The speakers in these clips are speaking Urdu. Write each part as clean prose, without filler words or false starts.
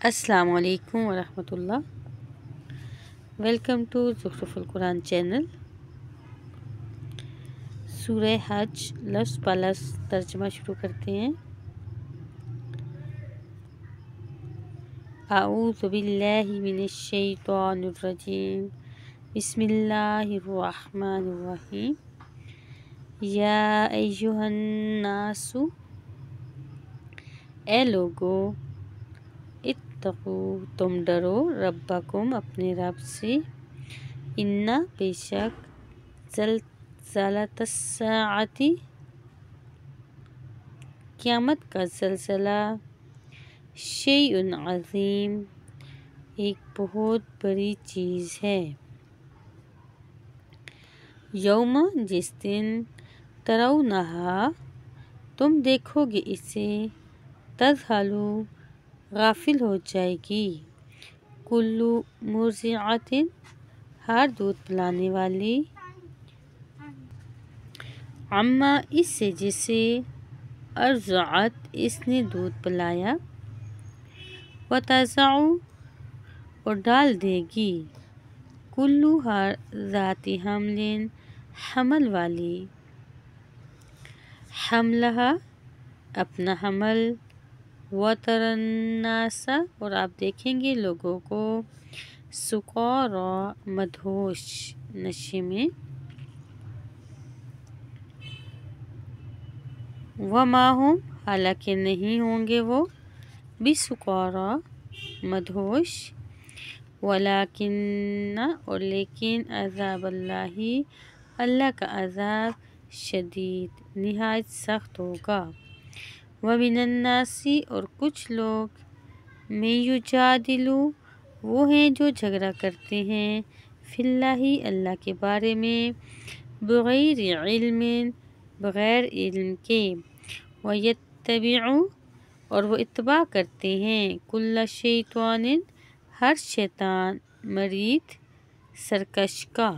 السلام علیکم ورحمۃ اللہ۔ ویلکم ٹو زخرف القرآن چینل۔ سورہ حج لفظ پہ لفظ ترجمہ شروع کرتے ہیں۔ اعوذ باللہ من الشیطان الرجیم، بسم اللہ الرحمن الرحیم۔ یا ایہا الناس، اے لوگو، اتقو، تم ڈرو، ربکم، اپنے رب سے، انا، بے شک، زلزلۃ الساعۃ، قیامت کا زلزلہ، شیء عظیم، ایک بہت بڑی چیز ہے۔ یوم، جس دن، ترونہا، تم دیکھو گے اسے، تذہلو، غافل ہو جائے گی، کل مرضعۃ، ہر دودھ پلانے والی، عما، اس سے جسے، ارضعت، اس نے دودھ پلایا، وتضع، اور ڈال دے گی، کل، ہر ذات حمل، حمل والی، حملہا، اپنا حمل، وتری الناس، اور آپ دیکھیں گے لوگوں کو، سکاری، مدہوش، نشے میں، وما ہم، حالانکہ نہیں ہوں گے وہ، بسکاری، مدہوش، ولیکن، اور لیکن، عذاب اللہ، اللہ کا عذاب، شدید، نہایت سخت ہوگا۔ ومن الناس، اور کچھ لوگ، من یجادل، وہ ہیں جو جھگڑا کرتے ہیں، فی اللہ، اللہ کے بارے میں، بغیر علم، بغیر علم کے، ویتبع، اور وہ اتباع کرتے ہیں، کل شیطان، ہر شیطان، مرید، سرکش کا،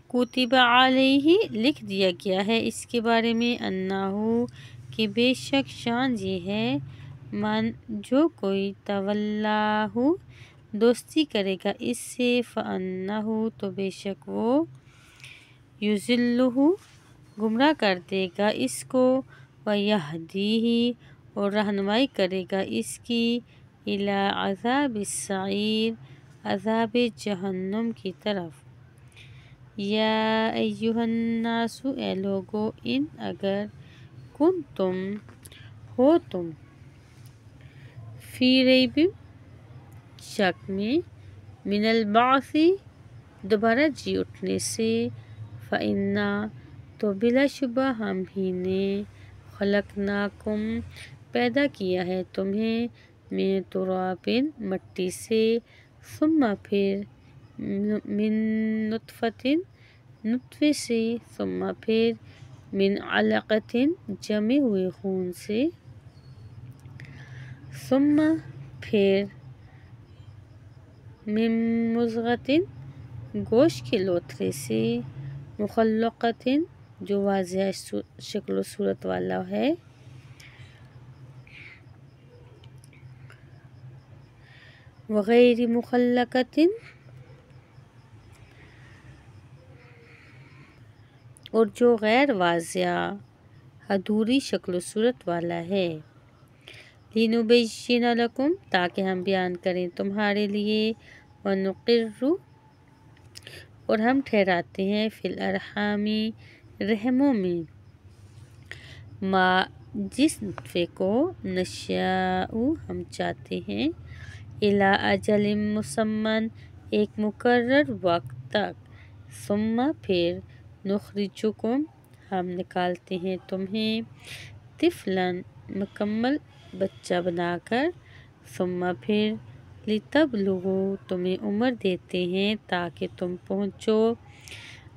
کتب علیہ، لکھ دیا گیا ہے اس کے بارے میں، انہ، کہ بے شک شان یہ ہے، من، جو کوئی، تولاہ، دوستی کرے گا اس سے، فانہ، تو بے شک وہ، یضلہ، گمراہ کر دے گا اس کو، ویہدیہ، اور رہنمائی کرے گا اس کی، الی عذاب السعیر، عذاب جہنم کی طرف۔ یا ایہا الناس، اے لوگو، ان، اگر، کنتم، ہو تم، فی ریب، شک میں، من البعث، دوبارہ جی اٹھنے سے، فإنا، تو بلا شبہ ہم ہی نے، خلقناکم، پیدا کیا ہے تمہیں، من تراب، مٹی سے، ثم پھر، من نطفۃ، نطفے سے، ثم پھر، من علقۃ، جمے ہوئے خون سے، ثم پھر، من مضغۃ، گوشت کے لوتھڑے سے، مخلقۃ، جو واضح شکل و صورت والا ہے، وغیر مخلقۃ، اور جو غیر واضح، ادھوری شکل و صورت والا ہے، لنبین لکم، تاکہ ہم بیان کریں تمہارے لیے، ونقر، اور ہم ٹھہراتے ہیں، فی الارحام، رحموں میں، ما، جس نطفے کو، نشاء، ہم چاہتے ہیں، الی اجل مسمى، ایک مقرر وقت تک، ثم پھر، نخرجکم، ہم نکالتے ہیں تمہیں، طفلا، مکمل بچہ بنا کر، ثم پھر، لتبلغوا، تمہیں عمر دیتے ہیں تاکہ تم پہنچو،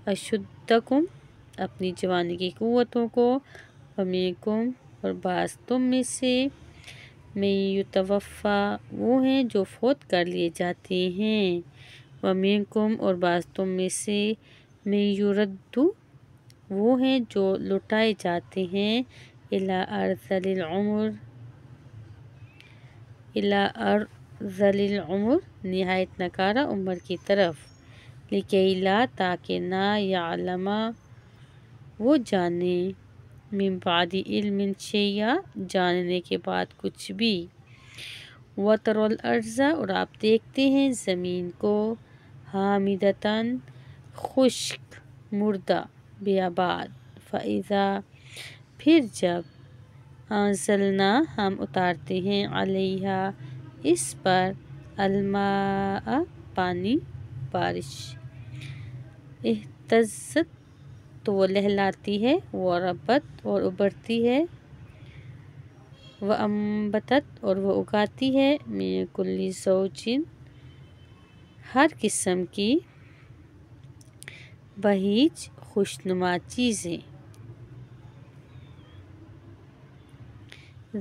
اشدکم، اپنی جوانی کی قوتوں کو، ومنکم، اور بعض تم میں سے، من یتوفی، وہ ہیں جو فوت کر لیے جاتے ہیں، ومنکم، اور بعض تم میں سے، من یرد، وہ ہیں جو لوٹائے جاتے ہیں، الی ارذل العمر، الی ارذل العمر نہایت نکارہ عمر کی طرف، لکی لا تاکہ نہ یعلم وہ جانے، من بعد علم شیئا جاننے کے بعد کچھ بھی، وَتَرَى الْأَرْضَ اور آپ دیکھتے ہیں زمین کو، حامدتاً خشک مردہ بیاباد، فَإِذَا پھر جب انزلنا ہم اتارتے ہیں علیہا اس پر الماء پانی بارش، اہتزت تو وہ لہلاتی ہے، وربت اور ابھرتی ہے، وَأَنبَتَتْ اور وہ اگاتی ہے، من کل زوج ہر قسم کی بہیج خوشنما چیزیں،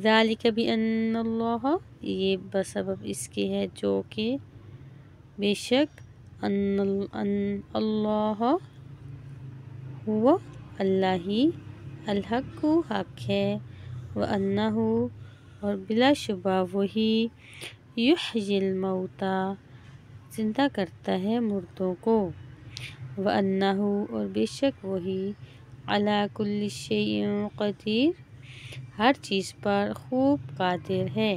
ذالک بأن اللہ یہ بسبب اس کے ہے جو کہ بے شک ان اللہ ہوا اللہ ہی الحق حق ہے، وانہ اور بلا شبہ وہی یحیی الموتى زندہ کرتا ہے مردوں کو، وانہ اور بے شک وہی علی کل شیء قدیر ہر چیز پر خوب قادر ہے۔